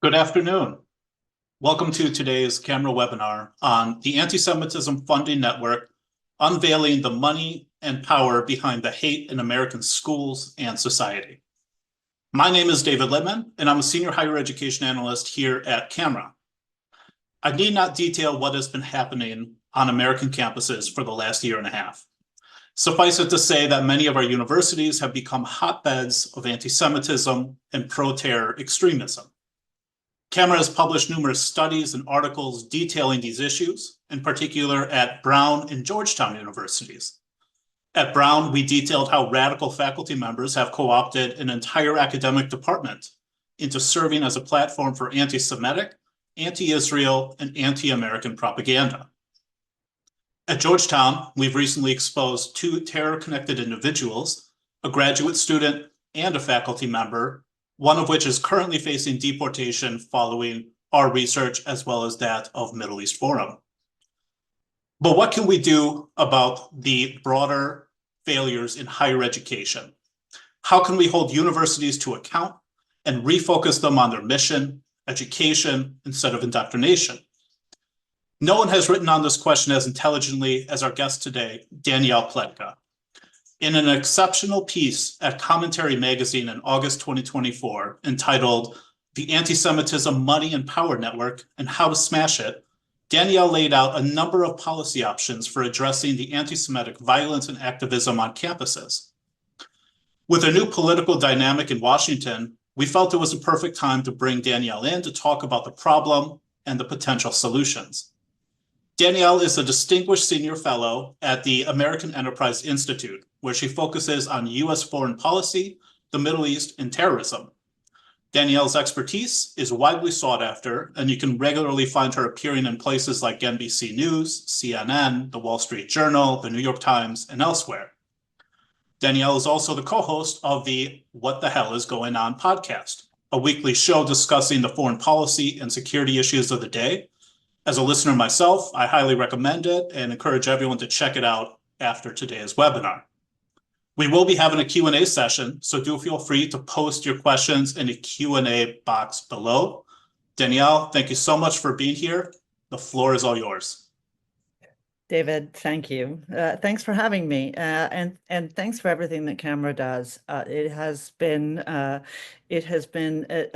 Good afternoon. Welcome to today's camera webinar on the Anti-Semitism Funding Network, unveiling the money and power behind the hate in American schools and society. My name is David Littman, and I'm a senior higher education analyst here at Camera. I need not detail what has been happening on American campuses for the last year and a half. Suffice it to say that many of our universities have become hotbeds of anti-Semitism and pro-terror extremism. Camera has published numerous studies and articles detailing these issues, in particular at Brown and Georgetown universities. At Brown, we detailed how radical faculty members have co-opted an entire academic department into serving as a platform for anti-Semitic, anti-Israel, and anti-American propaganda. At Georgetown, we've recently exposed two terror-connected individuals, a graduate student and a faculty member, one of which is currently facing deportation following our research as well as that of Middle East Forum. But what can we do about the broader failures in higher education? How can we hold universities to account and refocus them on their mission, education, instead of indoctrination? No one has written on this question as intelligently as our guest today, Danielle Pletka. In an exceptional piece at Commentary Magazine in August 2024 entitled The Anti-Semitism Money and Power Network and How to Smash It, Danielle laid out a number of policy options for addressing the anti-Semitic violence and activism on campuses. With a new political dynamic in Washington, we felt it was a perfect time to bring Danielle in to talk about the problem and the potential solutions. Danielle is a distinguished senior fellow at the American Enterprise Institute, where she focuses on U.S. foreign policy, the Middle East, and terrorism. Danielle's expertise is widely sought after, and you can regularly find her appearing in places like NBC News, CNN, The Wall Street Journal, The New York Times, and elsewhere. Danielle is also the co-host of the What the Hell is Going On podcast, a weekly show discussing the foreign policy and security issues of the day. As a listener myself, I highly recommend it and encourage everyone to check it out after today's webinar. We will be having a Q&A session, so do feel free to post your questions in the Q&A box below. Danielle, thank you so much for being here. The floor is all yours. David, thank you. Thanks for having me, and thanks for everything that Camera does. It has been a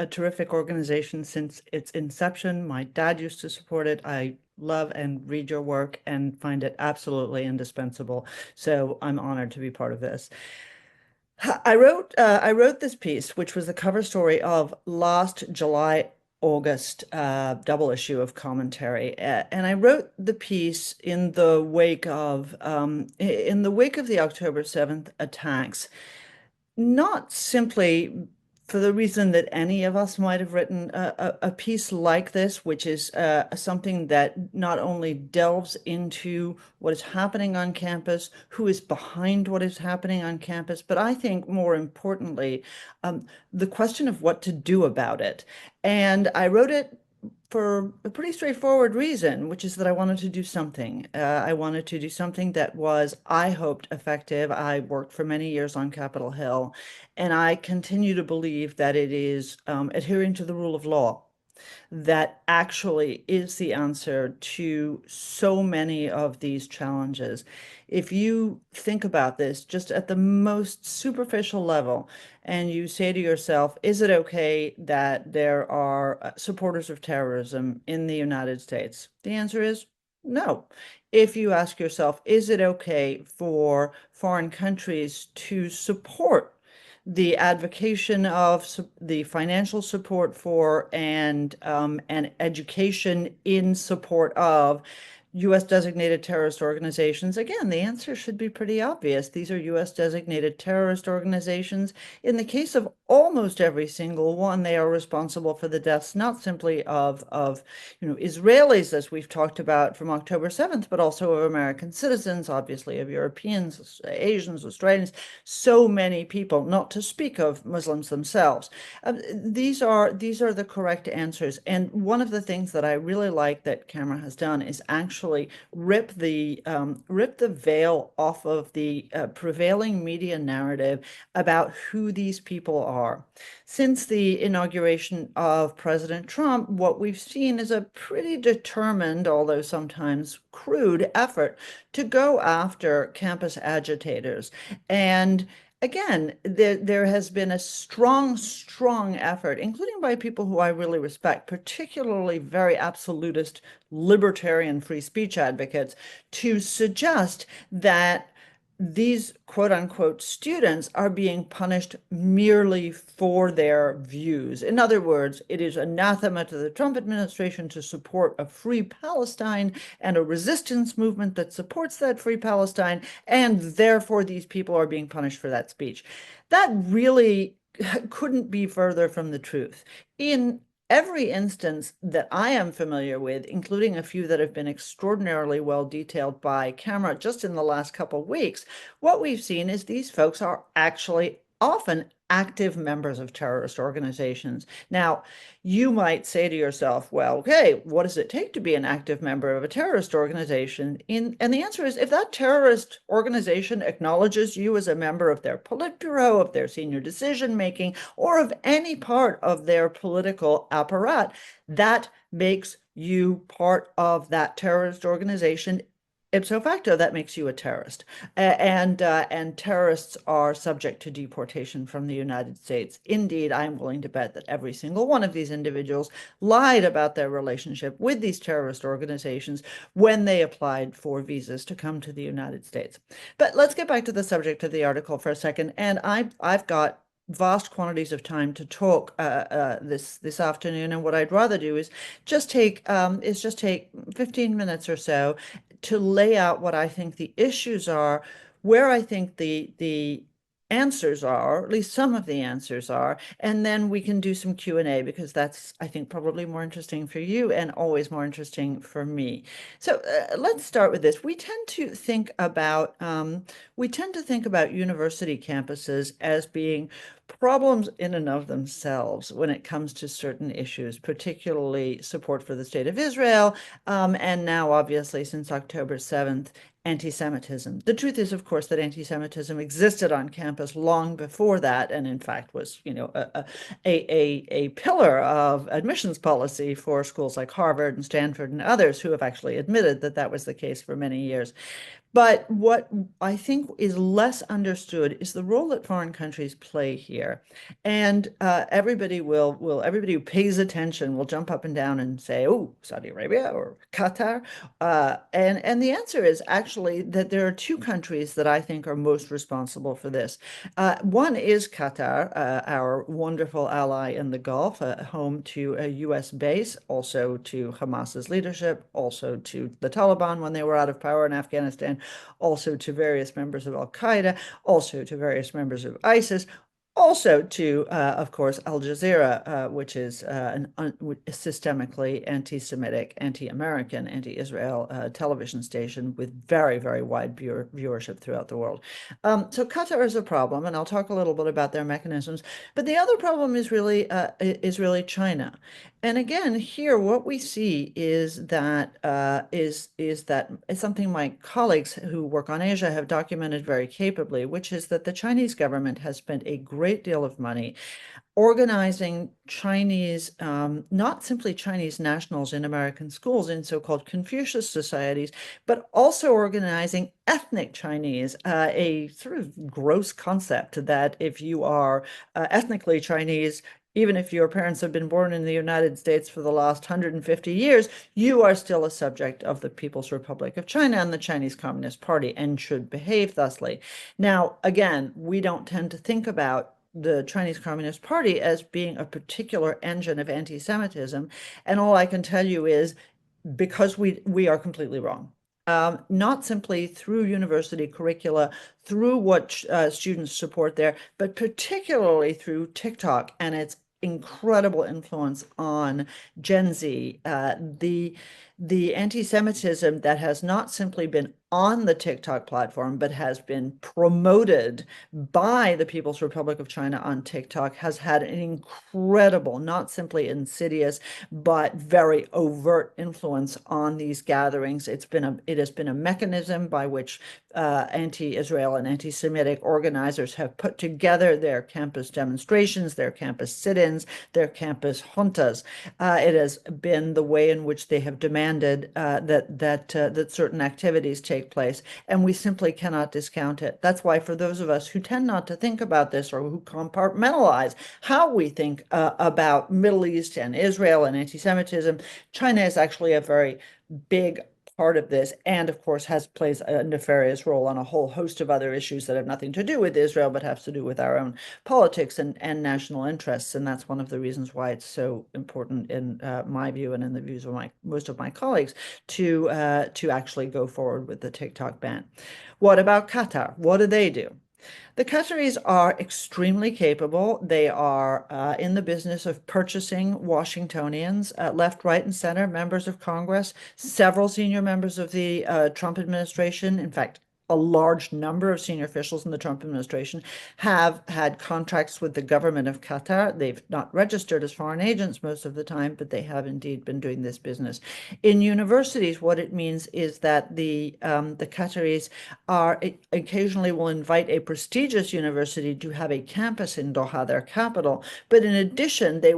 terrific organization since its inception. My dad used to support it. I love and read your work and find it absolutely indispensable. So I'm honored to be part of this. I wrote this piece, which was the cover story of last July August double issue of Commentary, and I wrote the piece in the wake of the October 7th attacks, not simply for the reason that any of us might have written a piece like this, which is something that not only delves into what is happening on campus, who is behind what is happening on campus, but I think more importantly, the question of what to do about it. And I wrote it for a pretty straightforward reason, which is that I wanted to do something. I wanted to do something that was, I hoped, effective. I worked for many years on Capitol Hill, and I continue to believe that it is adhering to the rule of law that actually is the answer to so many of these challenges. If you think about this just at the most superficial level, and you say to yourself, is it okay that there are supporters of terrorism in the United States? The answer is no. If you ask yourself, is it okay for foreign countries to support the advocation of the financial support for and education in support of U.S. designated terrorist organizations? Again, the answer should be pretty obvious. These are U.S. designated terrorist organizations. In the case of almost every single one, they are responsible for the deaths, not simply of Israelis, as we've talked about from October 7th, but also of American citizens, obviously of Europeans, Asians, Australians, so many people, not to speak of Muslims themselves. These are the correct answers. And one of the things that I really like that Camera has done is actually actually rip the veil off of the prevailing media narrative about who these people are. Since the inauguration of President Trump, what we've seen is a pretty determined, although sometimes crude, effort to go after campus agitators. And again, there has been a strong effort, including by people who I really respect, particularly very absolutist libertarian free speech advocates, to suggest that these quote unquote students are being punished merely for their views. In other words, it is anathema to the Trump administration to support a free Palestine and a resistance movement that supports that free Palestine, and therefore these people are being punished for that speech. That really couldn't be further from the truth. In every instance that I am familiar with, including a few that have been extraordinarily well detailed by camera just in the last couple of weeks, what we've seen is these folks are actually often active members of terrorist organizations. Now, you might say to yourself, well, okay, what does it take to be an active member of a terrorist organization? And the answer is, if that terrorist organization acknowledges you as a member of their Politburo, of their senior decision making, or of any part of their political apparat, that makes you part of that terrorist organization. Ipso facto, that makes you a terrorist. And terrorists are subject to deportation from the United States. Indeed, I'm willing to bet that every single one of these individuals lied about their relationship with these terrorist organizations when they applied for visas to come to the United States. But let's get back to the subject of the article for a second. And I've got vast quantities of time to talk this afternoon, and what I'd rather do is just take 15 minutes or so to lay out what I think the issues are, where I think the answers are, or at least some of the answers are, and then we can do some Q&A, because that's, I think, probably more interesting for you and always more interesting for me. So let's start with this. We tend to think about university campuses as being problems in and of themselves when it comes to certain issues, particularly support for the state of Israel, and now, obviously, since October 7th, anti-Semitism. The truth is, of course, that anti-Semitism existed on campus long before that, and in fact was, a pillar of admissions policy for schools like Harvard and Stanford and others who have actually admitted that that was the case for many years. But what I think is less understood is the role that foreign countries play here. And everybody who pays attention will jump up and down and say, oh, Saudi Arabia or Qatar. And the answer is actually that there are two countries that I think are most responsible for this. One is Qatar, our wonderful ally in the Gulf, home to a US base, also to Hamas's leadership, also to the Taliban when they were out of power in Afghanistan, also to various members of Al-Qaeda, also to various members of ISIS, also to, of course, Al Jazeera, which is an systemically anti-Semitic, anti-American, anti-Israel television station with very wide viewership throughout the world. So Qatar is a problem, and I'll talk a little bit about their mechanisms. But the other problem is really China. And again, here, what we see is that it's something my colleagues who work on Asia have documented very capably, which is that the Chinese government has spent a great deal of money organizing Chinese, not simply Chinese nationals in American schools, in so-called Confucius societies, but also organizing ethnic Chinese, a sort of gross concept that if you are ethnically Chinese, even if your parents have been born in the United States for the last 150 years, you are still a subject of the People's Republic of China and the Chinese Communist Party and should behave thusly. Now, again, we don't tend to think about the Chinese Communist Party as being a particular engine of anti-Semitism. And all I can tell you is because we are completely wrong. Not simply through university curricula, through what students support there, but particularly through TikTok and its incredible influence on Gen Z. the anti-Semitism that has not simply been on the TikTok platform, but has been promoted by the People's Republic of China on TikTok has had an incredible, not simply insidious, but very overt influence on these gatherings. It has been a mechanism by which anti-Israel and anti-Semitic organizers have put together their campus demonstrations, their campus sit-ins, their campus juntas. It has been the way in which they have demanded that certain activities take place, and we simply cannot discount it. That's why for those of us who tend not to think about this or who compartmentalize how we think about Middle East and Israel and anti-Semitism, China is actually a very big part of this, and of course plays a nefarious role on a whole host of other issues that have nothing to do with Israel, but have to do with our own politics and national interests. And that's one of the reasons why it's so important in my view and in the views of most of my colleagues to actually go forward with the TikTok ban. What about Qatar? What do they do? The Qataris are extremely capable. They are in the business of purchasing Washingtonians, left, right, and center, members of Congress, several senior members of the Trump administration. In fact, a large number of senior officials in the Trump administration have had contracts with the government of Qatar. They've not registered as foreign agents most of the time, but they have indeed been doing this business. In universities, what it means is that the Qataris occasionally will invite a prestigious university to have a campus in Doha, their capital, but in addition, they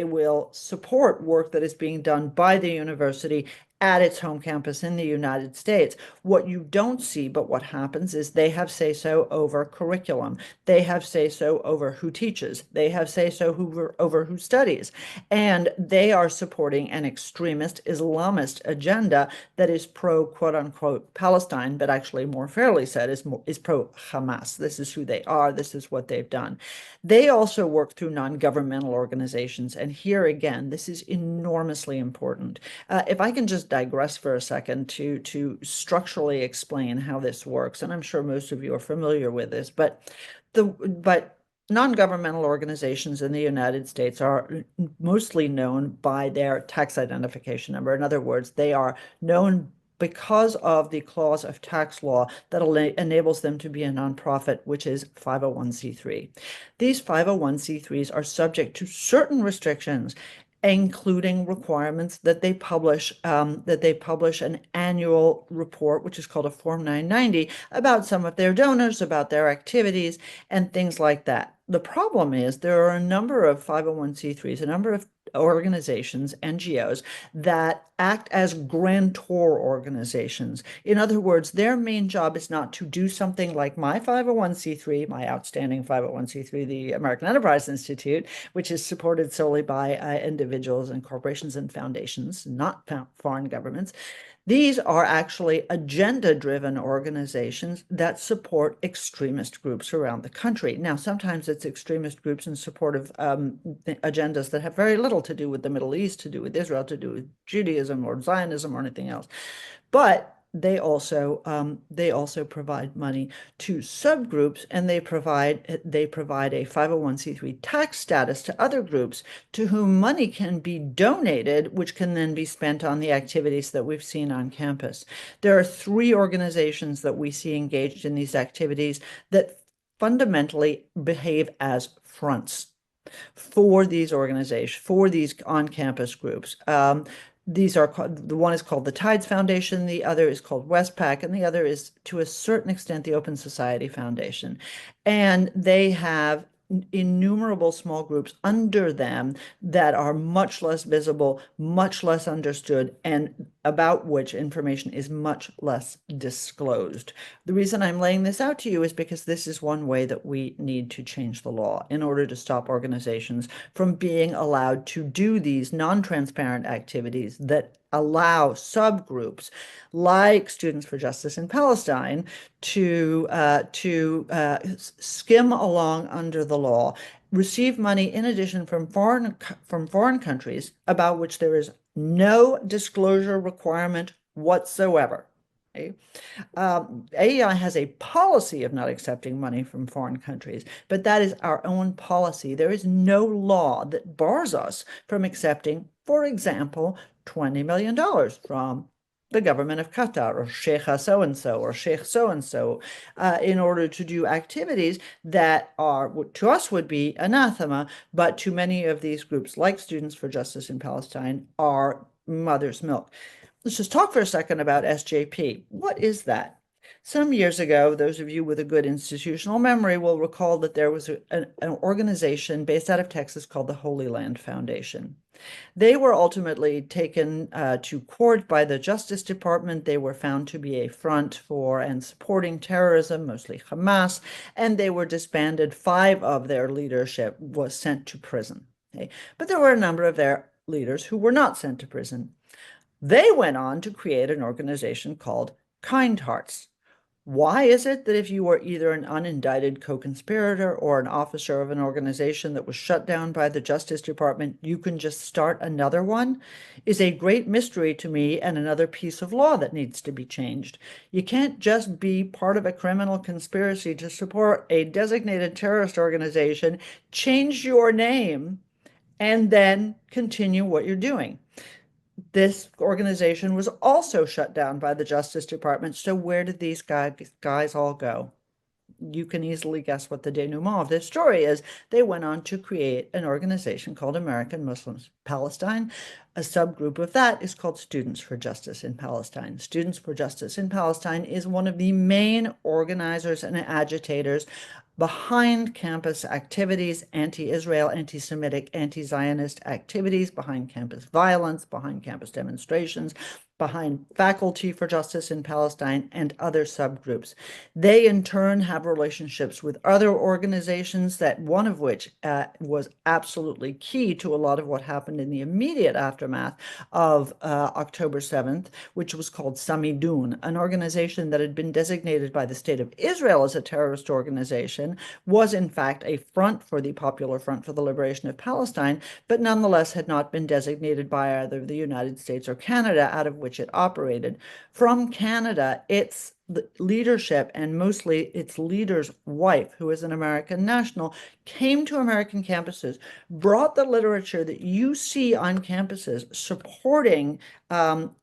will support work that is being done by the university at its home campus in the United States. What you don't see, but what happens is they have say-so over curriculum. They have say-so over who teaches. They have say-so over who studies. And they are supporting an extremist Islamist agenda that is pro, quote unquote, Palestine, but actually more fairly said is pro Hamas. This is who they are. This is what they've done. They also work through non-governmental organizations. And here again, this is enormously important. If I can just digress for a second to structurally explain how this works, and I'm sure most of you are familiar with this, but non-governmental organizations in the United States are mostly known by their tax identification number. In other words, they are known because of the clause of tax law that enables them to be a nonprofit, which is 501c3. These 501c3s are subject to certain restrictions, including requirements that they publish an annual report, which is called a Form 990, about some of their donors, about their activities, and things like that. The problem is there are a number of 501c3s, a number of organizations, NGOs, that act as grantor organizations. In other words, their main job is not to do something like my 501c3, my outstanding 501c3, the American Enterprise Institute, which is supported solely by individuals and corporations and foundations, not foreign governments. These are actually agenda-driven organizations that support extremist groups around the country. Now, sometimes it's extremist groups in support of agendas that have very little to do with the Middle East, to do with Israel, to do with Judaism or Zionism or anything else. But they also provide money to subgroups, and they provide a 501c3 tax status to other groups to whom money can be donated, which can then be spent on the activities that we've seen on campus. There are 3 organizations that we see engaged in these activities that fundamentally behave as fronts for these organizations, for these on-campus groups. These are the one is called the Tides Foundation, the other is called Westpac, and the other is, to a certain extent, the Open Society Foundation. And they have innumerable small groups under them that are much less visible, much less understood, and about which information is much less disclosed. The reason I'm laying this out to you is because this is one way that we need to change the law in order to stop organizations from being allowed to do these non-transparent activities that allow subgroups like Students for Justice in Palestine to skim along under the law, receive money in addition from foreign countries about which there is no disclosure requirement whatsoever. Okay? AEI has a policy of not accepting money from foreign countries, but that is our own policy. There is no law that bars us from accepting, for example, $20 million from the government of Qatar or Sheikh so-and-so or Sheikh so-and-so in order to do activities that are, to us, would be anathema, but to many of these groups, like Students for Justice in Palestine, are mother's milk. Let's just talk for a second about SJP. What is that? Some years ago, those of you with a good institutional memory will recall that there was an organization based out of Texas called the Holy Land Foundation. They were ultimately taken to court by the Justice Department. They were found to be a front for and supporting terrorism, mostly Hamas, and they were disbanded. 5 of their leadership was sent to prison. Okay? But there were a number of their leaders who were not sent to prison. They went on to create an organization called Kind Hearts. Why is it that if you were either an unindicted co-conspirator or an officer of an organization that was shut down by the Justice Department, you can just start another one, is a great mystery to me and another piece of law that needs to be changed. You can't just be part of a criminal conspiracy to support a designated terrorist organization, change your name, and then continue what you're doing. This organization was also shut down by the Justice Department. So where did these guys all go? You can easily guess what the denouement of this story is. They went on to create an organization called American Muslims Palestine. A subgroup of that is called Students for Justice in Palestine. Students for Justice in Palestine is one of the main organizers and agitators behind campus activities, anti-Israel, anti-Semitic, anti-Zionist activities, behind campus violence, behind campus demonstrations, behind Faculty for Justice in Palestine, and other subgroups. They, in turn, have relationships with other organizations, that one of which was absolutely key to a lot of what happened in the immediate aftermath of October 7th, which was called Samidun, an organization that had been designated by the State of Israel as a terrorist organization, was in fact a front for the Popular Front for the Liberation of Palestine, but nonetheless had not been designated by either the United States or Canada, out of which it operated. From Canada, its leadership, and mostly its leader's wife, who is an American national, came to American campuses, brought the literature that you see on campuses supporting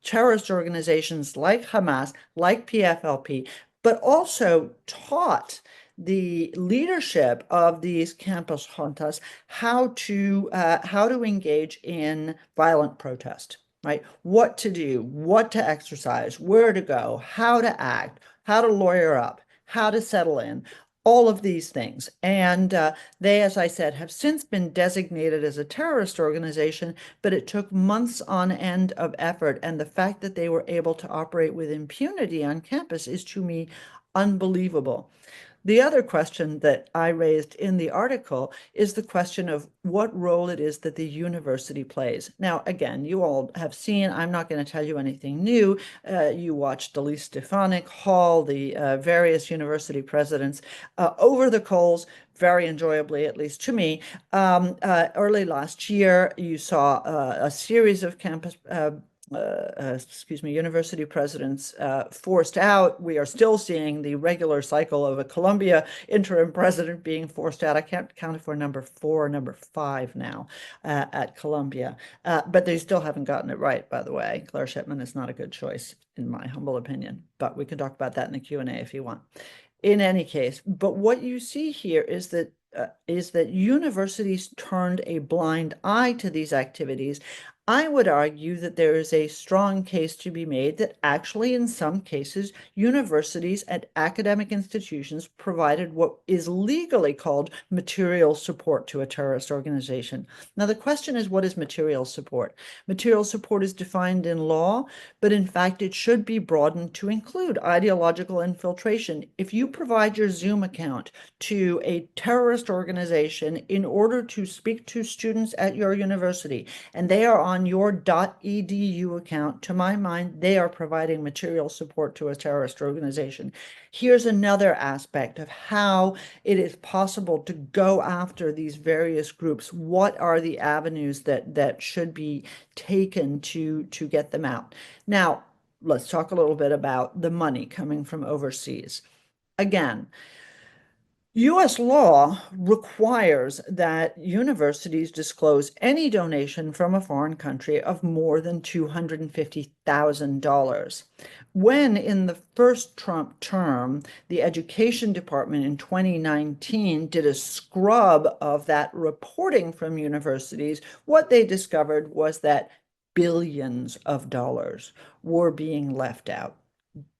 terrorist organizations like Hamas, like PFLP, but also taught the leadership of these campus juntas how to engage in violent protest, right? What to do, what to exercise, where to go, how to act, how to lawyer up, how to settle in, all of these things. And they, as I said, have since been designated as a terrorist organization, but it took months on end of effort. And the fact that they were able to operate with impunity on campus is, to me, unbelievable. The other question that I raised in the article is the question of what role it is that the university plays. Now, again, you all have seen, I'm not going to tell you anything new. You watched Elise Stefanik, Hall, the various university presidents over the coals, very enjoyably, at least to me. Early last year, you saw a series of university presidents forced out. We are still seeing the regular cycle of a Columbia interim president being forced out. I can't count for number 4 or number 5 now at Columbia, but they still haven't gotten it right, by the way. Claire Shipman is not a good choice, in my humble opinion, but we can talk about that in the Q&A if you want. In any case, but what you see here is that universities turned a blind eye to these activities. I would argue that there is a strong case to be made that actually, in some cases, universities and academic institutions provided what is legally called material support to a terrorist organization. Now, the question is, what is material support? Material support is defined in law, but in fact, it should be broadened to include ideological infiltration. If you provide your Zoom account to a terrorist organization in order to speak to students at your university, and they are on your .edu account, to my mind, they are providing material support to a terrorist organization. Here's another aspect of how it is possible to go after these various groups. What are the avenues that should be taken to get them out? Now, let's talk a little bit about the money coming from overseas. Again, U.S. law requires that universities disclose any donation from a foreign country of more than $250,000. When in the first Trump term, the Education Department in 2019 did a scrub of that reporting from universities, what they discovered was that billions of dollars were being left out.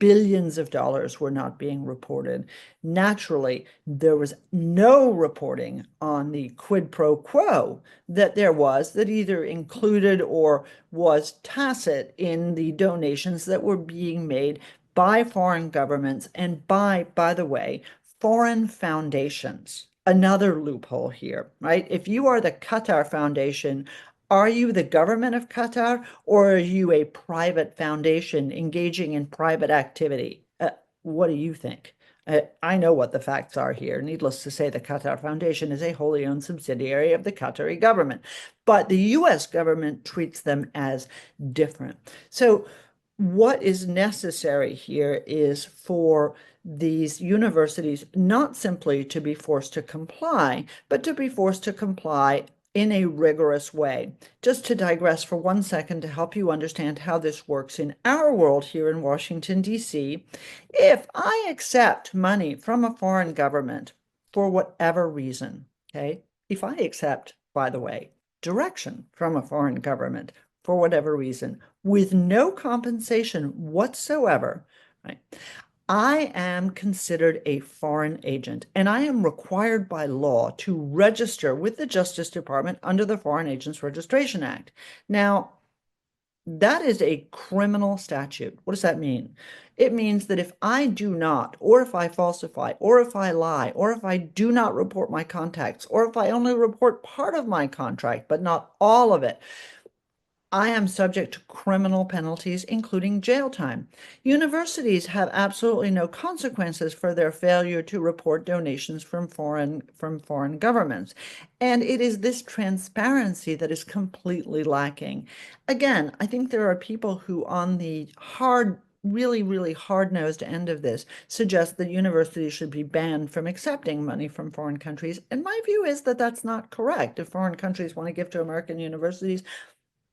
Billions of dollars were not being reported. Naturally, there was no reporting on the quid pro quo that there was that either included or was tacit in the donations that were being made by foreign governments and by the way, foreign foundations. Another loophole here, right? If you are the Qatar Foundation, are you the government of Qatar or are you a private foundation engaging in private activity? What do you think? I know what the facts are here. Needless to say, the Qatar Foundation is a wholly owned subsidiary of the Qatari government, but the US government treats them as different. So, what is necessary here is for these universities not simply to be forced to comply, but to be forced to comply in a rigorous way. Just to digress for 1 second to help you understand how this works in our world here in Washington, D.C., if I accept money from a foreign government for whatever reason, okay, if I accept, by the way, direction from a foreign government for whatever reason, with no compensation whatsoever, right? I am considered a foreign agent, and I am required by law to register with the Justice Department under the Foreign Agents Registration Act. Now, that is a criminal statute. What does that mean? It means that if I do not, or if I falsify, or if I lie, or if I do not report my contacts, or if I only report part of my contract, but not all of it, I am subject to criminal penalties, including jail time. Universities have absolutely no consequences for their failure to report donations from foreign governments. And it is this transparency that is completely lacking. Again, I think there are people who on the really hard-nosed end of this suggest that universities should be banned from accepting money from foreign countries. And my view is that that's not correct. If foreign countries want to give to American universities,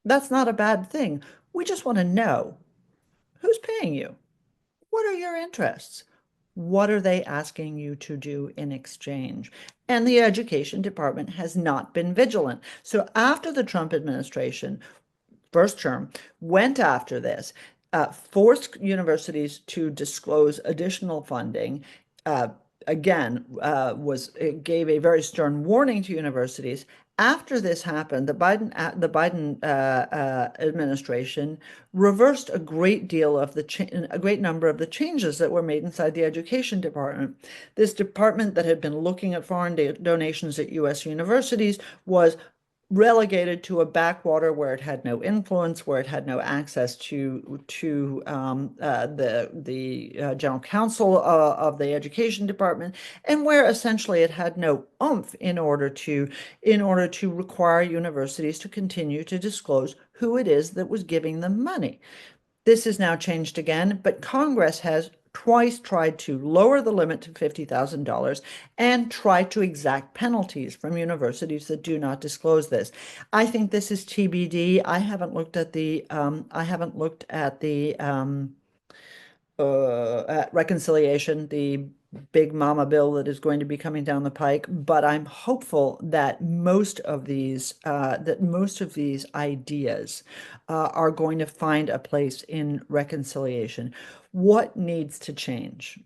that's not a bad thing. We just want to know who's paying you? What are your interests? What are they asking you to do in exchange? And the Education Department has not been vigilant. So after the Trump administration, first term, went after this, forced universities to disclose additional funding, uh, again, gave a very stern warning to universities. After this happened, the Biden administration reversed a great deal of a great number of the changes that were made inside the Education Department. This department that had been looking at foreign donations at U.S. universities was relegated to a backwater where it had no influence, where it had no access to the general counsel of the Education Department, and where essentially it had no oomph in order to require universities to continue to disclose who it is that was giving them money. This has now changed again, but Congress has twice tried to lower the limit to $50,000 and try to exact penalties from universities that do not disclose this. I think this is TBD. I haven't looked at reconciliation, the big mama bill that is going to be coming down the pike, but I'm hopeful that most of these ideas are going to find a place in reconciliation. What needs to change?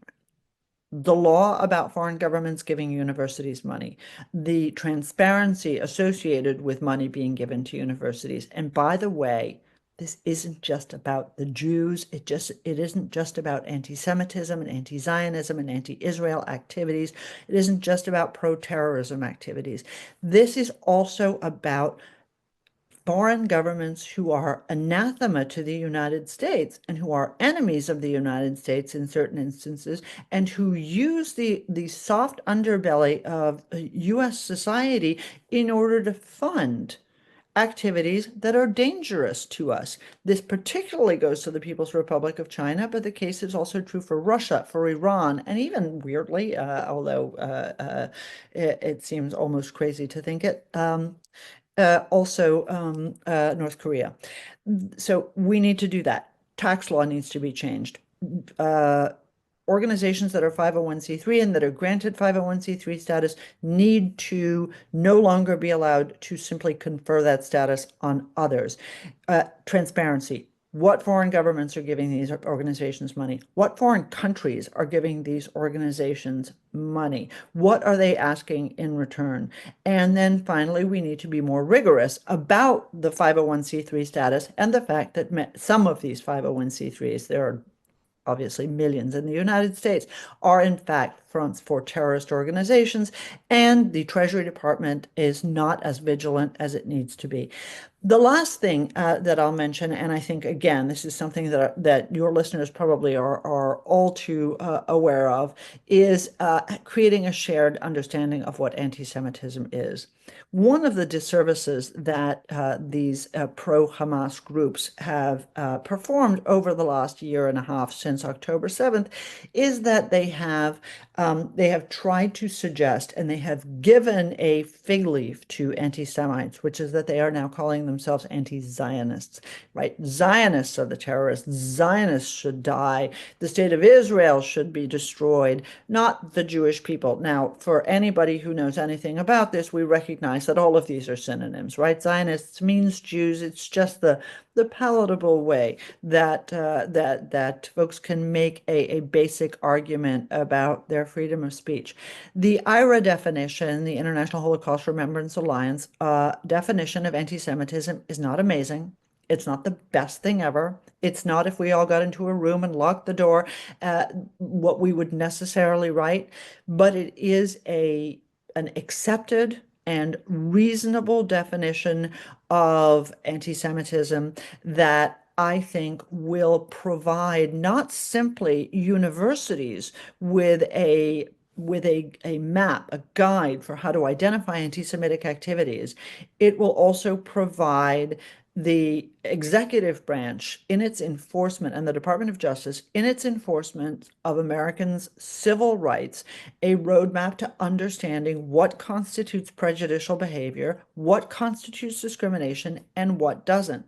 The law about foreign governments giving universities money, the transparency associated with money being given to universities. And by the way, this isn't just about the Jews. It isn't just about anti-Semitism and anti-Zionism and anti-Israel activities. It isn't just about pro-terrorism activities. This is also about foreign governments who are anathema to the United States and who are enemies of the United States in certain instances, and who use the soft underbelly of U.S. society in order to fund activities that are dangerous to us. This particularly goes to the People's Republic of China, but the case is also true for Russia, for Iran, and even weirdly, although it seems almost crazy to think it, also North Korea. So we need to do that. Tax law needs to be changed. Uh, Organizations that are 501c3 and that are granted 501c3 status need to no longer be allowed to simply confer that status on others. Transparency. What foreign governments are giving these organizations money? What foreign countries are giving these organizations money? What are they asking in return? And then finally, we need to be more rigorous about the 501c3 status and the fact that some of these 501c3s, there are obviously millions in the United States, are in fact fronts for terrorist organizations, and the Treasury Department is not as vigilant as it needs to be. The last thing that I'll mention, and I think again, this is something that your listeners probably are all too aware of, is creating a shared understanding of what anti-Semitism is. One of the disservices that these pro-Hamas groups have performed over the last year and a half since October 7th is that they have tried to suggest, and they have given a fig leaf to anti-Semites, which is that they are now calling themselves anti-Zionists, right? Zionists are the terrorists. Zionists should die. The state of Israel should be destroyed, not the Jewish people. Now, for anybody who knows anything about this, we recognize that all of these are synonyms, right? Zionists means Jews. It's just the palatable way that that folks can make a basic argument about their freedom of speech. The IRA definition, the International Holocaust Remembrance Alliance definition of anti-Semitism is not amazing. It's not the best thing ever. It's not, if we all got into a room and locked the door, what we would necessarily write, but it is an accepted and reasonable definition of anti-Semitism that I think will provide not simply universities with a map, a guide for how to identify anti-Semitic activities. It will also provide the executive branch in its enforcement, and the Department of Justice in its enforcement of Americans' civil rights, a roadmap to understanding what constitutes prejudicial behavior, what constitutes discrimination, and what doesn't.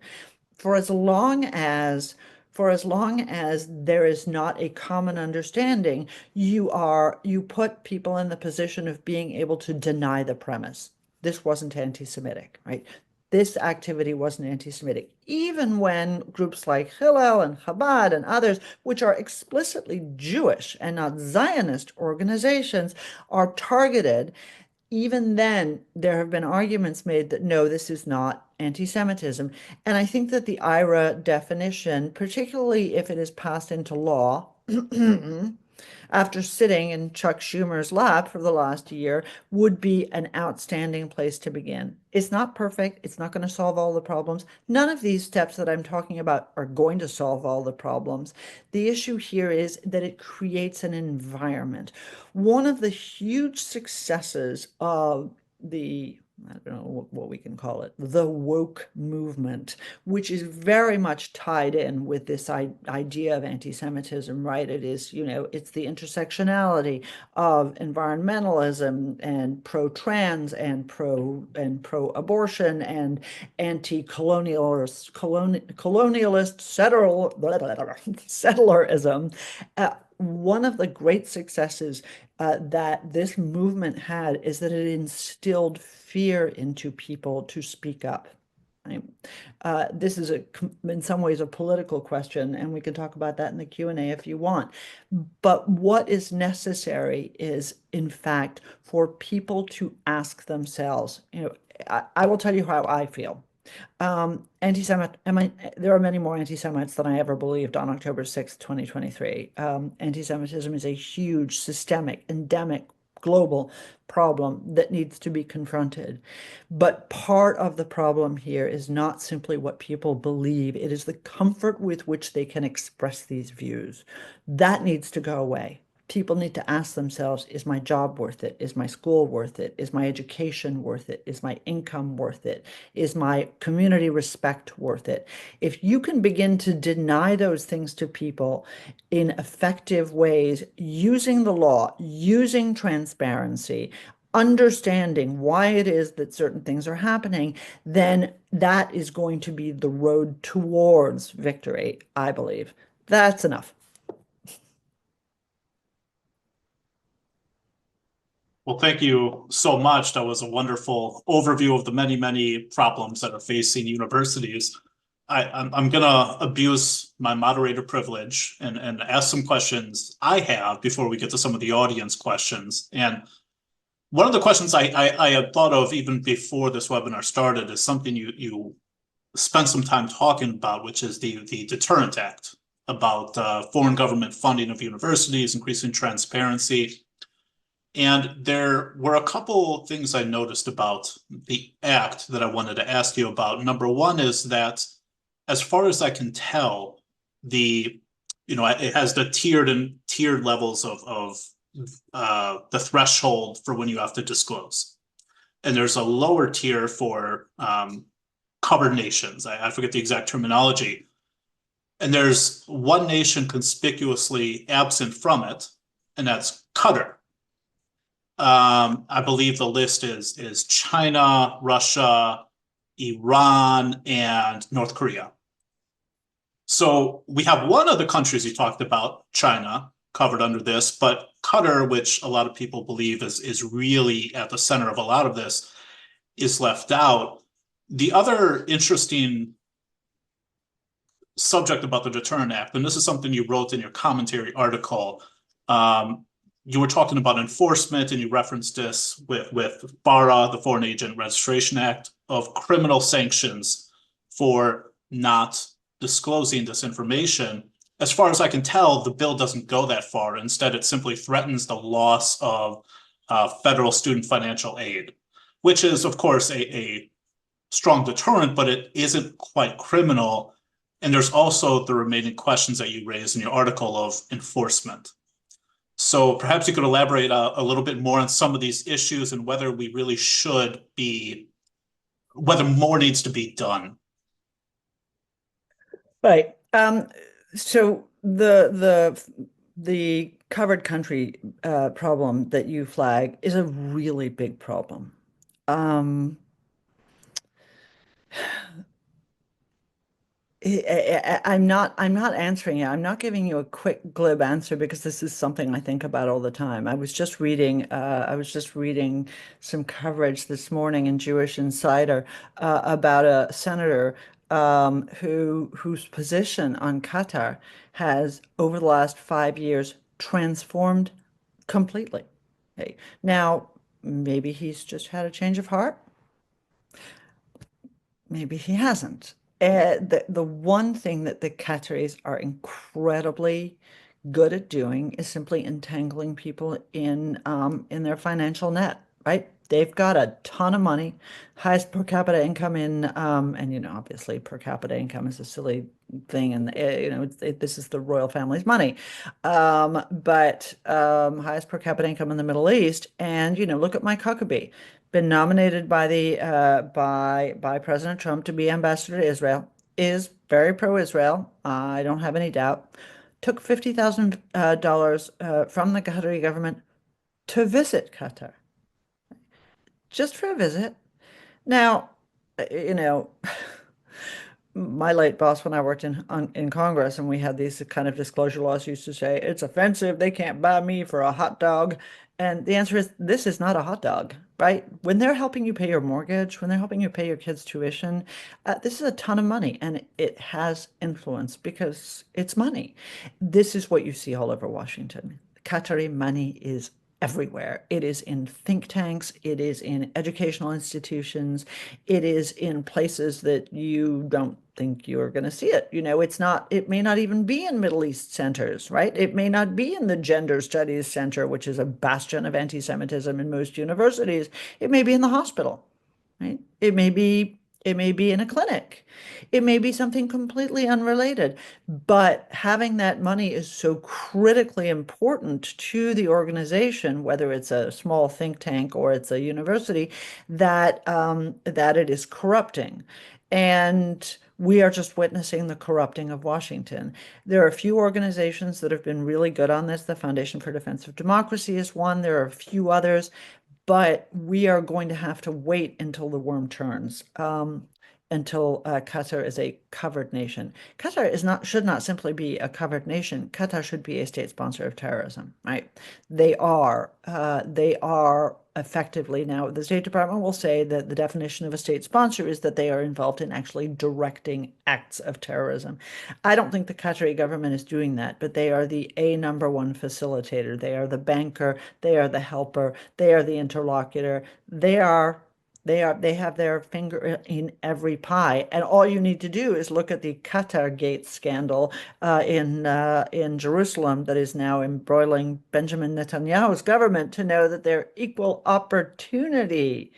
For as long as there is not a common understanding, you put people in the position of being able to deny the premise. This wasn't anti-Semitic, right? This activity wasn't anti-Semitic, even when groups like Hillel and Chabad and others, which are explicitly Jewish and not Zionist organizations, are targeted. Even then, there have been arguments made that no, this is not anti-Semitism. And I think that the IRA definition, particularly if it is passed into law, after sitting in Chuck Schumer's lap for the last year, would be an outstanding place to begin. It's not perfect. It's not going to solve all the problems. None of these steps that I'm talking about are going to solve all the problems. The issue here is that it creates an environment. One of the huge successes of I don't know what we can call it, the woke movement, which is very much tied in with this idea of anti-Semitism, right? It is, it's the intersectionality of environmentalism and pro-trans and pro-abortion and anti-colonialist settlerism. One of the great successes that this movement had is that it instilled fear into people to speak up. Right? This is in some ways a political question, and we can talk about that in the Q&A if you want. But what is necessary is, in fact, for people to ask themselves, I will tell you how I feel. There are many more anti-Semites than I ever believed on October 6th, 2023. Anti-Semitism is a huge, systemic, endemic, global problem that needs to be confronted. But part of the problem here is not simply what people believe, it is the comfort with which they can express these views. That needs to go away. people need to ask themselves, is my job worth it? Is my school worth it? Is my education worth it? Is my income worth it? Is my community respect worth it? If you can begin to deny those things to people in effective ways, using the law, using transparency, understanding why it is that certain things are happening, then that is going to be the road towards victory, I believe. That's enough. Well, thank you so much. That was a wonderful overview of the many, many problems that are facing universities. I'm going to abuse my moderator privilege and ask some questions I have before we get to some of the audience questions. And one of the questions I had thought of even before this webinar started is something you spent some time talking about, which is the Deterrent Act, about foreign government funding of universities, increasing transparency. And there were a couple things I noticed about the act that I wanted to ask you about. Number one is that, as far as I can tell, the it has the tiered levels of the threshold for when you have to disclose, and there's a lower tier for covered nations. I forget the exact terminology, and there's one nation conspicuously absent from it, and that's Qatar. I believe the list is China, Russia, Iran, and North Korea. So we have one of the countries you talked about, China, covered under this, but Qatar, which a lot of people believe is really at the center of a lot of this, is left out. The other interesting subject about the Deterrent Act, and this is something you wrote in your commentary article, you were talking about enforcement, and you referenced this with FARA, the Foreign Agent Registration Act, of criminal sanctions for not disclosing this information. As far as I can tell, the bill doesn't go that far. Instead, it simply threatens the loss of federal student financial aid, which is, of course, a strong deterrent, but it isn't quite criminal. And there's also the remaining questions that you raised in your article of enforcement. So perhaps you could elaborate a little bit more on some of these issues and whether we really should be, whether more needs to be done. Right. So the covered country problem that you flag is a really big problem. Um, I'm not answering it. I'm not giving you a quick glib answer because this is something I think about all the time. I was just reading some coverage this morning in Jewish Insider about a senator whose position on Qatar has over the last 5 years transformed completely. Okay. Now, maybe he's just had a change of heart. Maybe he hasn't. The one thing that the Qataris are incredibly good at doing is simply entangling people in their financial net, right? They've got a ton of money, highest per capita income and obviously per capita income is a silly thing, and this is the royal family's money, but highest per capita income in the Middle East, and look at Mike Huckabee, been nominated by the by President Trump to be ambassador to Israel, is very pro-Israel. I don't have any doubt. Took $50,000 from the Qatari government to visit Qatar, just for a visit. Now, you know, my late boss, when I worked in Congress and we had these kind of disclosure laws, used to say it's offensive. They can't buy me for a hot dog. And the answer is this is not a hot dog, right? When they're helping you pay your mortgage, when they're helping you pay your kids' tuition, this is a ton of money, and it has influence because it's money. This is what you see all over Washington. Qatari money is everywhere. It is in think tanks, it is in educational institutions, it is in places that you don't think you're going to see it. It may not even be in Middle East centers, right? It may not be in the Gender Studies Center, which is a bastion of anti-Semitism in most universities. It may be in the hospital, right? It may be It may be in a clinic. It may be something completely unrelated. But having that money is so critically important to the organization, whether it's a small think tank or it's a university, that it is corrupting. And we are just witnessing the corrupting of Washington. There are a few organizations that have been really good on this. The Foundation for Defense of Democracy is one. There are a few others, but we are going to have to wait until the worm turns, until Qatar is a covered nation. Qatar should not simply be a covered nation. Qatar should be a state sponsor of terrorism, right? They are effectively now. The State Department will say that the definition of a state sponsor is that they are involved in actually directing acts of terrorism. I don't think the Qatari government is doing that, but they are the number one facilitator. They are the banker. They are the helper. They are the interlocutor. They have their finger in every pie. And all you need to do is look at the Qatar Gate scandal in Jerusalem that is now embroiling Benjamin Netanyahu's government to know that they're equal opportunity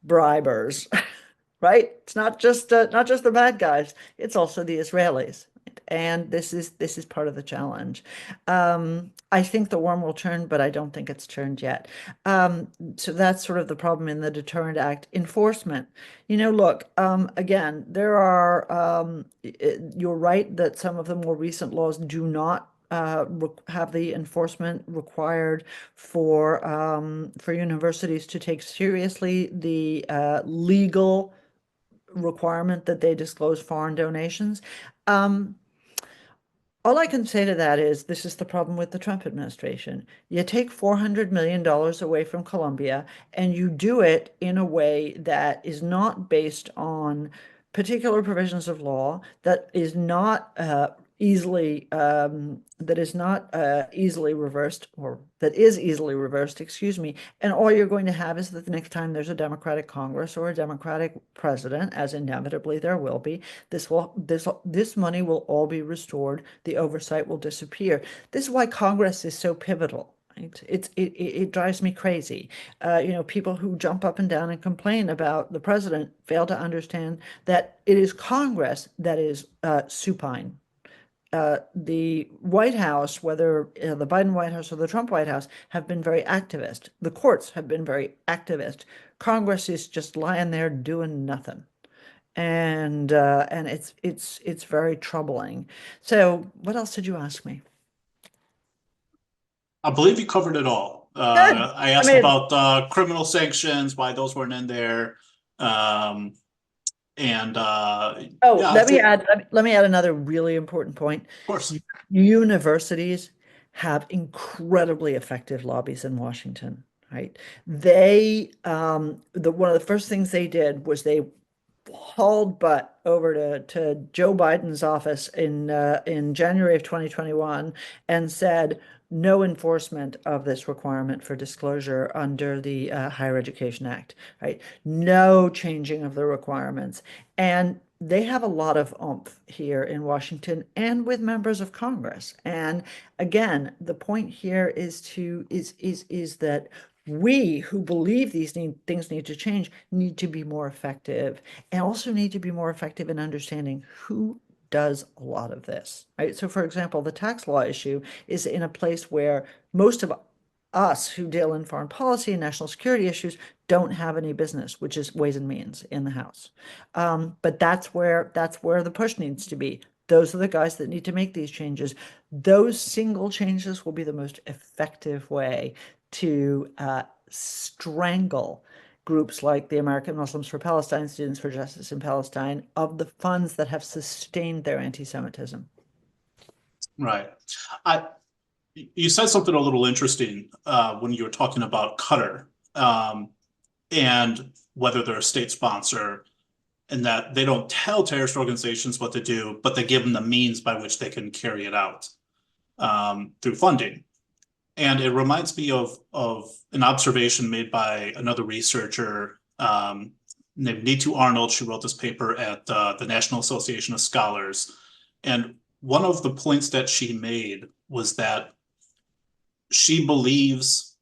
bribers. Right? It's not just the bad guys, it's also the Israelis. And this is part of the challenge. I think the worm will turn, but I don't think it's turned yet. So that's sort of the problem in the Deterrent Act enforcement. Look, again, you're right that some of the more recent laws do not have the enforcement required for universities to take seriously the legal requirement that they disclose foreign donations. Um, all I can say to that is this is the problem with the Trump administration. You take $400 million away from Colombia and you do it in a way that is not based on particular provisions of law, that is not easily reversed, or that is easily reversed, excuse me. And all you're going to have is that the next time there's a Democratic Congress or a Democratic president, as inevitably there will be, this money will all be restored. The oversight will disappear. This is why Congress is so pivotal. Right? It drives me crazy. People who jump up and down and complain about the president fail to understand that it is Congress that is supine. The White House, whether the Biden White House or the Trump White House, have been very activist. The courts have been very activist. Congress is just lying there doing nothing, and it's very troubling. So, what else did you ask me? I believe you covered it all. Good. I I asked mean, about criminal sanctions, why those weren't in there. Um, and oh, yeah, let me add another really important point. of course. Universities have incredibly effective lobbies in Washington, right? One of the first things they did was they hauled butt over to Joe Biden's office in January of 2021 and said no enforcement of this requirement for disclosure under the Higher Education Act, right? No changing of the requirements. And they have a lot of oomph here in Washington and with members of Congress. And again, the point here is that we who believe things need to change need to be more effective, and also need to be more effective in understanding who does a lot of this, right? So, for example, the tax law issue is in a place where most of us who deal in foreign policy and national security issues don't have any business, which is Ways and Means in the House. But that's where the push needs to be. Those are the guys that need to make these changes. Those single changes will be the most effective way to strangle groups like the American Muslims for Palestine, Students for Justice in Palestine, of the funds that have sustained their anti-Semitism. Right. I You said something a little interesting when you were talking about Qatar, and whether they're a state sponsor, and that they don't tell terrorist organizations what to do, but they give them the means by which they can carry it out through funding. And it reminds me of an observation made by another researcher named Neetu Arnold. She wrote this paper at the National Association of Scholars. And one of the points that she made was that she believes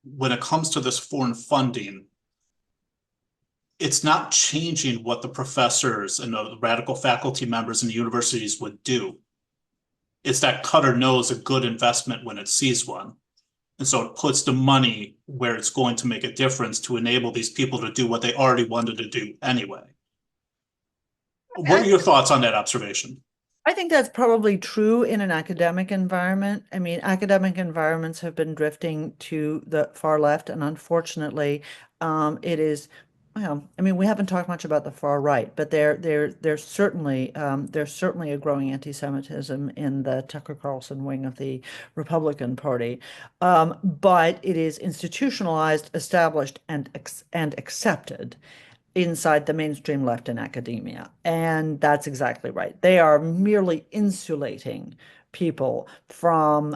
when it comes to this foreign funding, it's not changing what the professors and the radical faculty members in the universities would do. It's that Qatar knows a good investment when it sees one. And so it puts the money where it's going to make a difference to enable these people to do what they already wanted to do anyway. What are your thoughts on that observation? I think that's probably true in an academic environment. I mean, academic environments have been drifting to the far left, and unfortunately, it is. Well, I mean, we haven't talked much about the far right, but there's certainly a growing anti-Semitism in the Tucker Carlson wing of the Republican Party. But it is institutionalized, established, and accepted inside the mainstream left in academia. And that's exactly right. They are merely insulating people from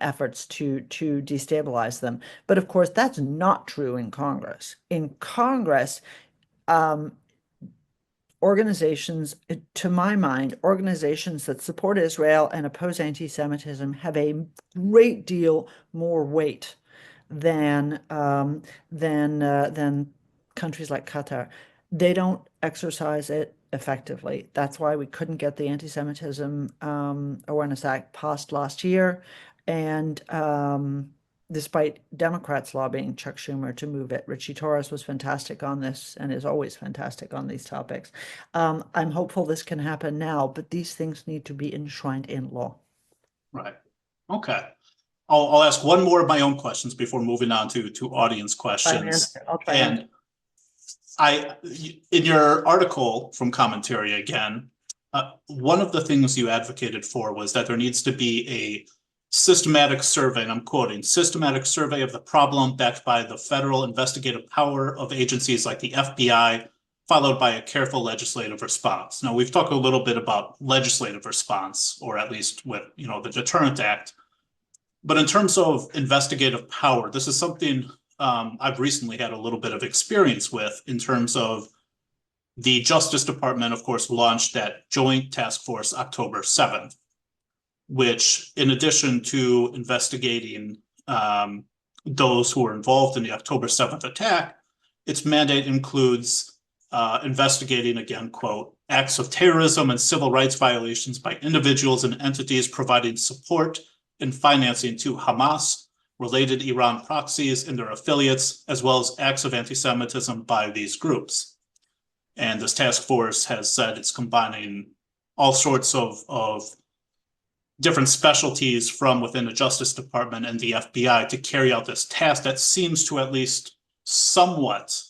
efforts to destabilize them. But of course, that's not true in Congress. In Congress, um, organizations, to my mind, organizations that support Israel and oppose anti-Semitism have a great deal more weight than than countries like Qatar. They don't exercise it effectively. That's why we couldn't get the Anti-Semitism Awareness Act passed last year, and despite Democrats lobbying Chuck Schumer to move it. Richie Torres was fantastic on this and is always fantastic on these topics. I'm hopeful this can happen now, but these things need to be enshrined in law. Right. Okay. I'll ask one more of my own questions before moving on to audience questions. I'll try and answer. And I, in your article from Commentary again, one of the things you advocated for was that there needs to be a systematic survey, and I'm quoting, systematic survey of the problem backed by the federal investigative power of agencies like the FBI, followed by a careful legislative response. Now, we've talked a little bit about legislative response, or at least with, the Deterrent Act. But in terms of investigative power, this is something I've recently had a little bit of experience with in terms of the Justice Department, of course, launched that joint task force October 7th, which, in addition to investigating those who were involved in the October 7th attack, its mandate includes investigating, again, quote, acts of terrorism and civil rights violations by individuals and entities providing support and financing to Hamas, related Iran proxies and their affiliates, as well as acts of anti-Semitism by these groups. And this task force has said it's combining all sorts of different specialties from within the Justice Department and the FBI to carry out this task that seems to at least somewhat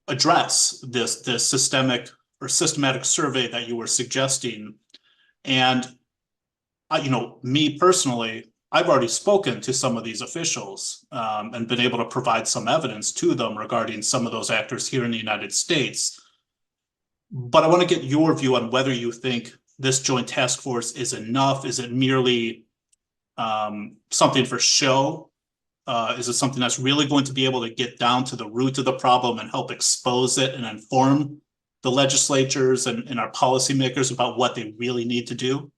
address this systematic survey that you were suggesting. And me personally, I've already spoken to some of these officials and been able to provide some evidence to them regarding some of those actors here in the United States. But I want to get your view on whether you think this joint task force is enough. Is it merely something for show? Is it something that's really going to be able to get down to the root of the problem and help expose it and inform the legislatures and our policymakers about what they really need to do?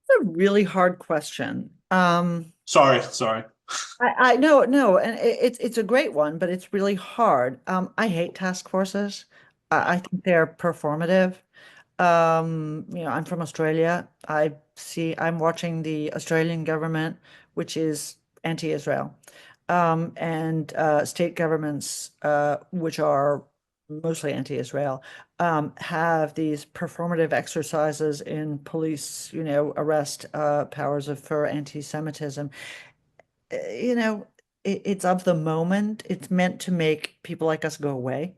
It's a really hard question. Sorry. I no, and it's a great one, but it's really hard. I hate task forces. I think they're performative. I'm from Australia. I'm watching the Australian government, which is anti-Israel, and state governments, which are mostly anti-Israel, have these performative exercises in police, arrest powers for anti-Semitism. It's of the moment. It's meant to make people like us go away.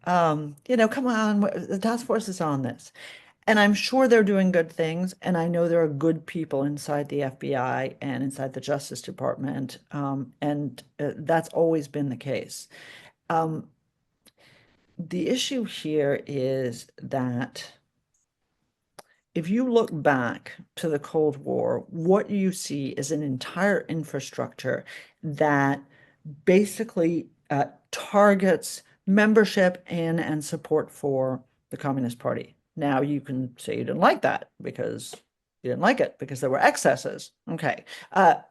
Come on, the task force is on this. And I'm sure they're doing good things. And I know there are good people inside the FBI and inside the Justice Department. And that's always been the case. Um, the issue here is that if you look back to the Cold War, what you see is an entire infrastructure that basically targets membership in and support for the Communist Party. Now, you can say you didn't like that because You didn't like it because there were excesses. Okay.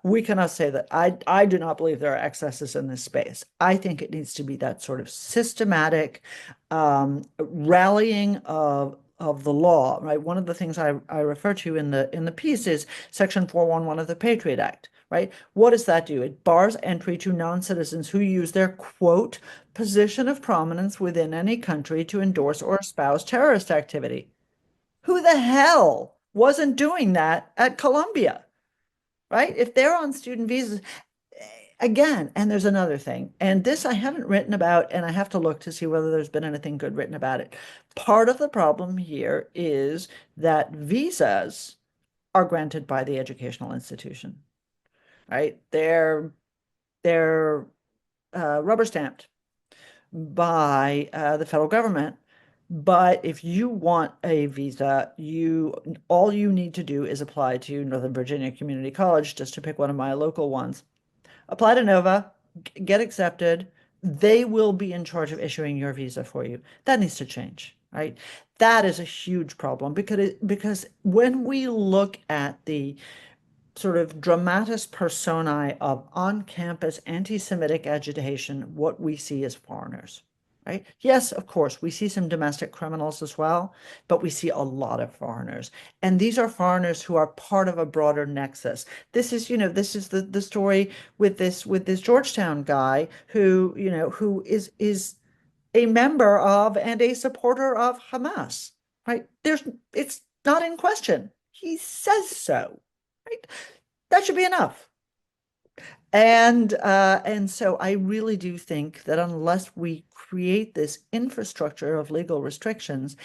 We cannot say that. I do not believe there are excesses in this space. I think it needs to be that sort of systematic rallying of the law, right? One of the things I refer to in the piece is Section 411 of the Patriot Act, right? What does that do? It bars entry to non-citizens who use their, quote, position of prominence within any country to endorse or espouse terrorist activity. Who the hell wasn't doing that at Columbia, right? If they're on student visas, again, and there's another thing, and this I haven't written about, and I have to look to see whether there's been anything good written about it. Part of the problem here is that visas are granted by the educational institution, right? They're rubber stamped by the federal government. But if you want a visa, all you need to do is apply to Northern Virginia Community College, just to pick one of my local ones. Apply to Nova, get accepted. They will be in charge of issuing your visa for you. That needs to change, right? That is a huge problem because when we look at the sort of dramatis personae of on-campus anti-Semitic agitation, what we see is foreigners, right? Yes, of course, we see some domestic criminals as well, but we see a lot of foreigners. And these are foreigners who are part of a broader nexus. This is, this is the story with this Georgetown guy who is a member of and a supporter of Hamas, right? It's not in question. He says so, right? That should be enough. And so I really do think that unless we create this infrastructure of legal restrictions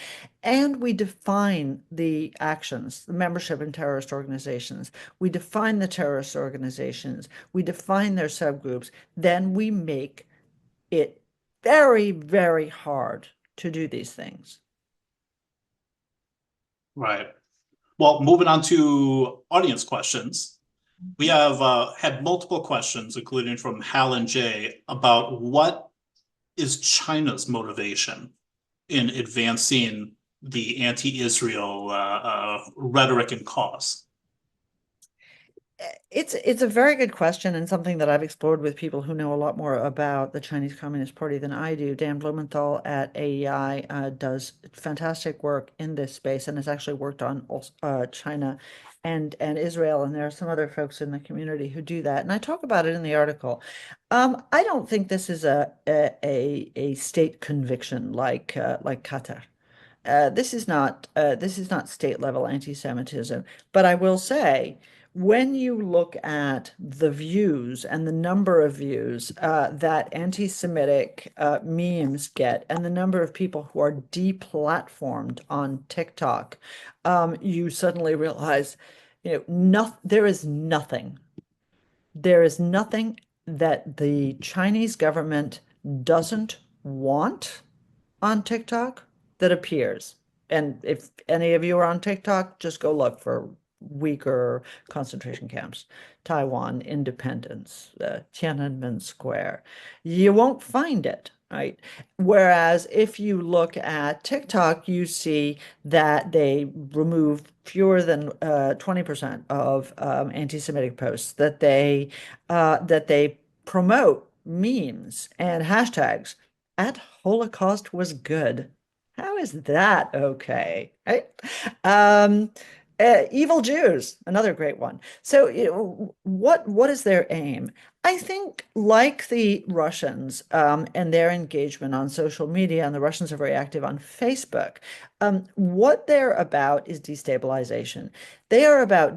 and we define the actions, the membership in terrorist organizations, we define the terrorist organizations, we define their subgroups, then we make it very, very hard to do these things. Right. Well, moving on to audience questions. We have had multiple questions, including from Hal and Jay, about what is China's motivation in advancing the anti-Israel rhetoric and cause. It's a very good question and something that I've explored with people who know a lot more about the Chinese Communist Party than I do. Dan Blumenthal at AEI does fantastic work in this space and has actually worked on China and Israel, and there are some other folks in the community who do that. And I talk about it in the article. I don't think this is a state conviction like Qatar. This is not state level anti-Semitism, but I will say when you look at the views and the number of views that anti-Semitic memes get and the number of people who are deplatformed on TikTok, you suddenly realize, there is nothing that the Chinese government doesn't want on TikTok that appears. And if any of you are on TikTok, just go look for Uyghur concentration camps, Taiwan independence, Tiananmen Square. You won't find it, right? Whereas if you look at TikTok, you see that they remove fewer than 20% of anti-Semitic posts, that they promote memes and hashtags at Holocaust was good. How is that okay? Right? Um, Evil Jews, another great one. So, what is their aim? I think, like the Russians and their engagement on social media, and the Russians are very active on Facebook, what they're about is destabilization. They are about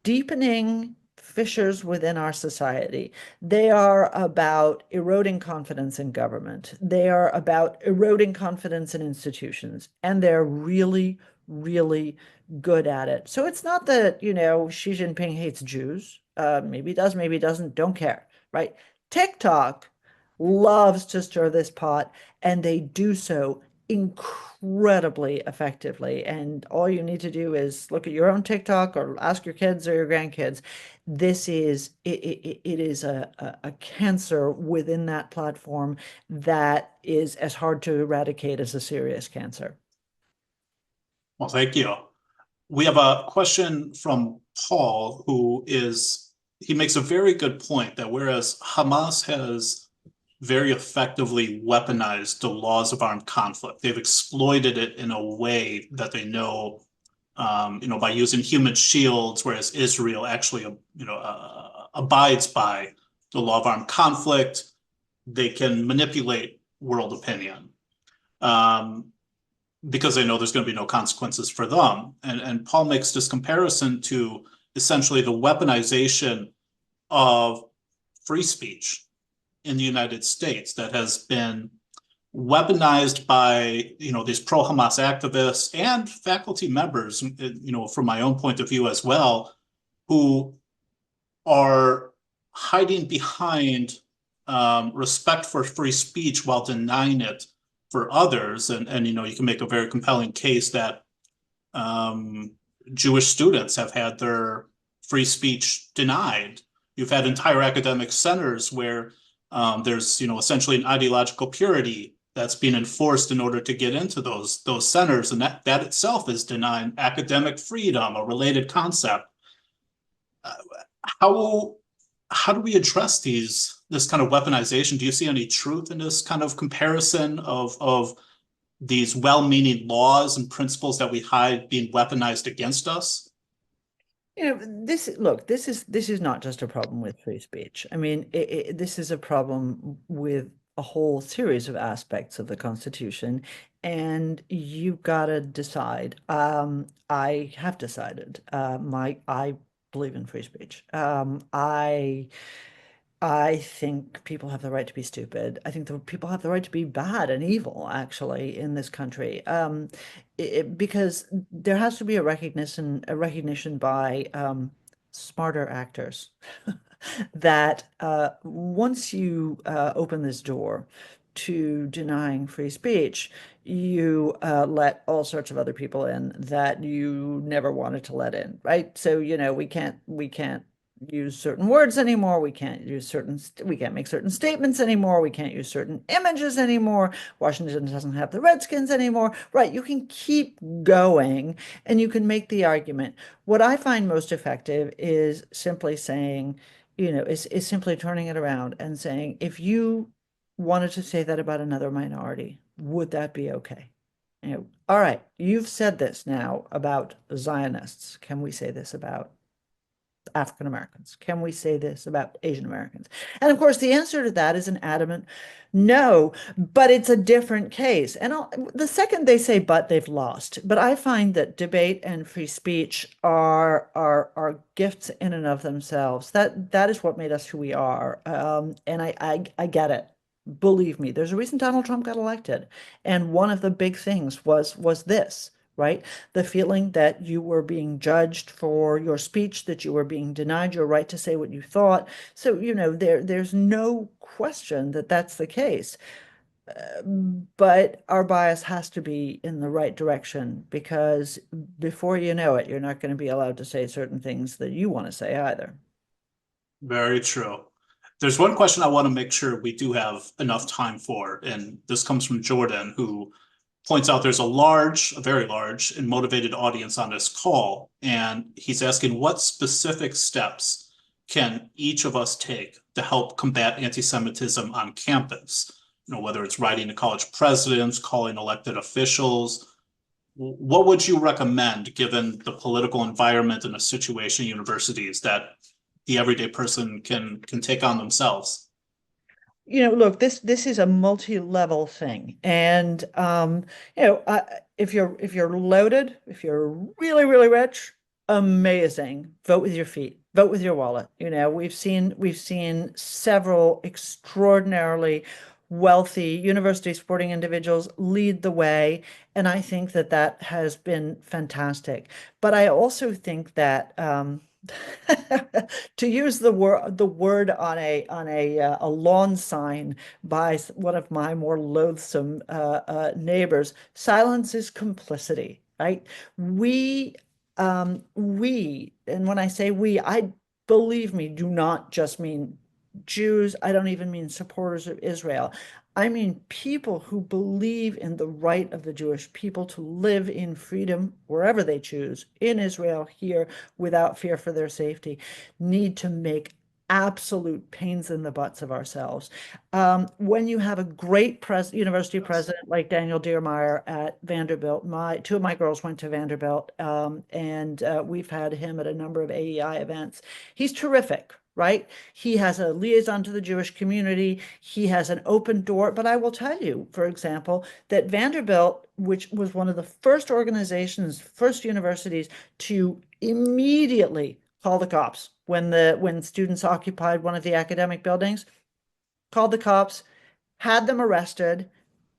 deepening fissures within our society. They are about eroding confidence in government. They are about eroding confidence in institutions. And they're really, really good at it. So it's not that, Xi Jinping hates Jews. Maybe he does, maybe he doesn't, don't care, right? TikTok loves to stir this pot, and they do so incredibly effectively. And all you need to do is look at your own TikTok or ask your kids or your grandkids. It is a cancer within that platform that is as hard to eradicate as a serious cancer. Well, thank you. We have a question from Paul, he makes a very good point that whereas Hamas has very effectively weaponized the laws of armed conflict, they've exploited it in a way that they know, by using human shields, whereas Israel actually, abides by the law of armed conflict. They can manipulate world opinion. Because they know there's going to be no consequences for them. And Paul makes this comparison to essentially the weaponization of free speech in the United States that has been weaponized by these pro-Hamas activists and faculty members, from my own point of view as well, who are hiding behind respect for free speech while denying it for others. And you can make a very compelling case that Jewish students have had their free speech denied. You've had entire academic centers where there's essentially an ideological purity that's being enforced in order to get into those centers, and that itself is denying academic freedom, a related concept. How how do we address this kind of weaponization? Do you see any truth in this kind of comparison of these well-meaning laws and principles that we hide being weaponized against us? This is not just a problem with free speech. I mean, this is a problem with a whole series of aspects of the Constitution, and you gotta decide. I have decided. I believe in free speech. I think people have the right to be stupid. I think that people have the right to be bad and evil, actually, in this country. Because there has to be a recognition by smarter actors that once you open this door to denying free speech, you let all sorts of other people in that you never wanted to let in, right? So, we can't use certain words anymore. We can't make certain statements anymore. We can't use certain images anymore. Washington doesn't have the Redskins anymore, right? You can keep going and you can make the argument. What I find most effective is simply saying, is simply turning it around and saying, if you wanted to say that about another minority, would that be okay? All right, you've said this now about Zionists. Can we say this about African Americans? Can we say this about Asian Americans? And of course, the answer to that is an adamant no, but it's a different case. And the second they say but, they've lost. But I find that debate and free speech are gifts in and of themselves. That is what made us who we are. And I get it. Believe me, there's a reason Donald Trump got elected. And one of the big things was this, right? The feeling that you were being judged for your speech, that you were being denied your right to say what you thought. So, there's no question that that's the case. But our bias has to be in the right direction, because before you know it, you're not going to be allowed to say certain things that you want to say either. Very true. There's one question I want to make sure we do have enough time for, and this comes from Jordan, who points out there's a very large and motivated audience on this call. And he's asking, what specific steps can each of us take to help combat anti-Semitism on campus? Whether it's writing to college presidents, calling elected officials, what would you recommend given the political environment and the situation at universities that the everyday person can take on themselves? Look, this is a multi-level thing, and if you're loaded, if you're really really rich, amazing. Vote with your feet, vote with your wallet. We've seen several extraordinarily wealthy university sporting individuals lead the way, and I think that that has been fantastic. But I also think that to use the word on a lawn sign by one of my more loathsome neighbors, silence is complicity, right? We, and when I say we, I believe me, do not just mean Jews. I don't even mean supporters of Israel. I mean people who believe in the right of the Jewish people to live in freedom wherever they choose, in Israel, here, without fear for their safety, need to make absolute pains in the butts of ourselves. When you have a great university president like Daniel Diermeyer at Vanderbilt, two of my girls went to Vanderbilt, and we've had him at a number of AEI events. He's terrific, right? He has a liaison to the Jewish community. He has an open door. But I will tell you, for example, that Vanderbilt, which was one of the first organizations, first universities to immediately call the cops when students occupied one of the academic buildings, called the cops, had them arrested,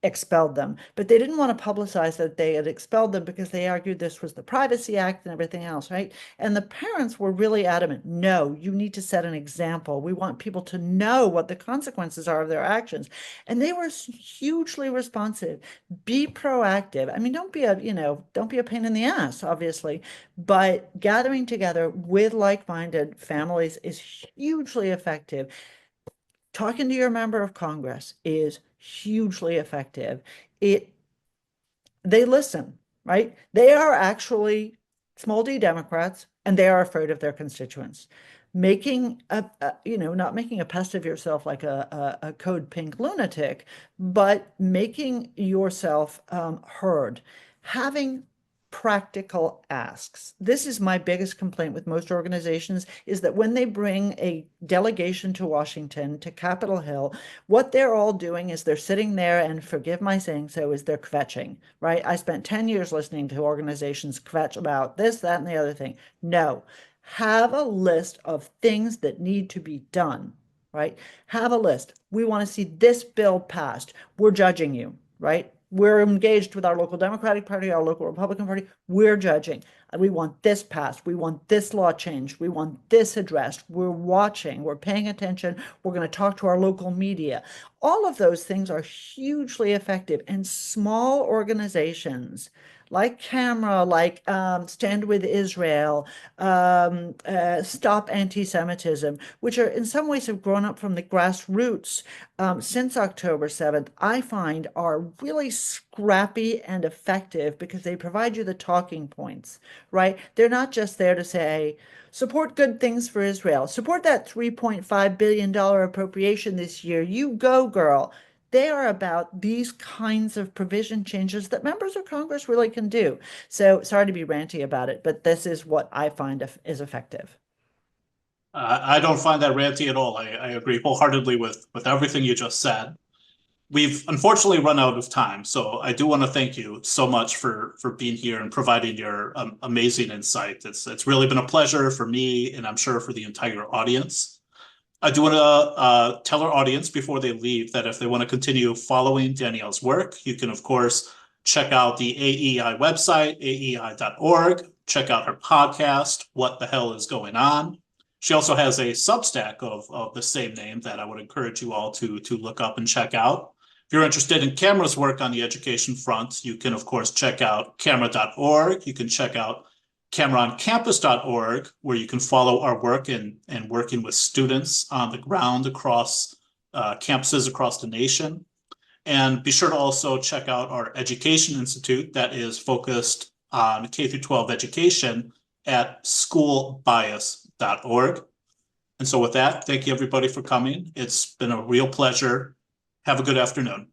expelled them. But they didn't want to publicize that they had expelled them because they argued this was the Privacy Act and everything else, right? And the parents were really adamant, no, you need to set an example. We want people to know what the consequences are of their actions. And they were hugely responsive. Be proactive. I mean, don't be a pain in the ass, obviously, but gathering together with like-minded families is hugely effective. Talking to your member of Congress is hugely effective. It They listen, right? They are actually small d Democrats, and they are afraid of their constituents. Making not making a pest of yourself like a code pink lunatic, but making yourself heard, having practical asks. This is my biggest complaint with most organizations, is that when they bring a delegation to Washington, to Capitol Hill, what they're all doing is they're sitting there, and forgive my saying so, is they're kvetching, right? I spent 10 years listening to organizations kvetch about this, that, and the other thing. No, have a list of things that need to be done, right? Have a list. We want to see this bill passed. We're judging you, right? We're engaged with our local Democratic Party, our local Republican Party. We're judging. We want this passed. We want this law changed. We want this addressed. We're watching. We're paying attention. We're going to talk to our local media. All of those things are hugely effective. And small organizations like Camera, like Stand With Israel, Stop Antisemitism, which are in some ways have grown up from the grassroots since October 7th, I find are really scrappy and effective because they provide you the talking points, right? They're not just there to say, support good things for Israel, support that $3.5 billion appropriation this year. You go, girl. They are about these kinds of provision changes that members of Congress really can do. So sorry to be ranty about it, but this is what I find is effective. I don't find that ranty at all. I agree wholeheartedly with everything you just said. We've unfortunately run out of time, so I do want to thank you so much for being here and providing your amazing insight. It's really been a pleasure for me, and I'm sure for the entire audience. I do want to tell our audience before they leave that if they want to continue following Danielle's work, you can, of course, check out the AEI website, aei.org. Check out her podcast, What the Hell is Going On? She also has a Substack of the same name that I would encourage you all to look up and check out. If you're interested in Camera's work on the education front, you can, of course, check out camera.org. You can check out CameraOnCampus.org, where you can follow our work and working with students on the ground across campuses across the nation. And be sure to also check out our Education Institute that is focused on K through 12 education at schoolbias.org. And so with that, thank you everybody for coming. It's been a real pleasure. Have a good afternoon.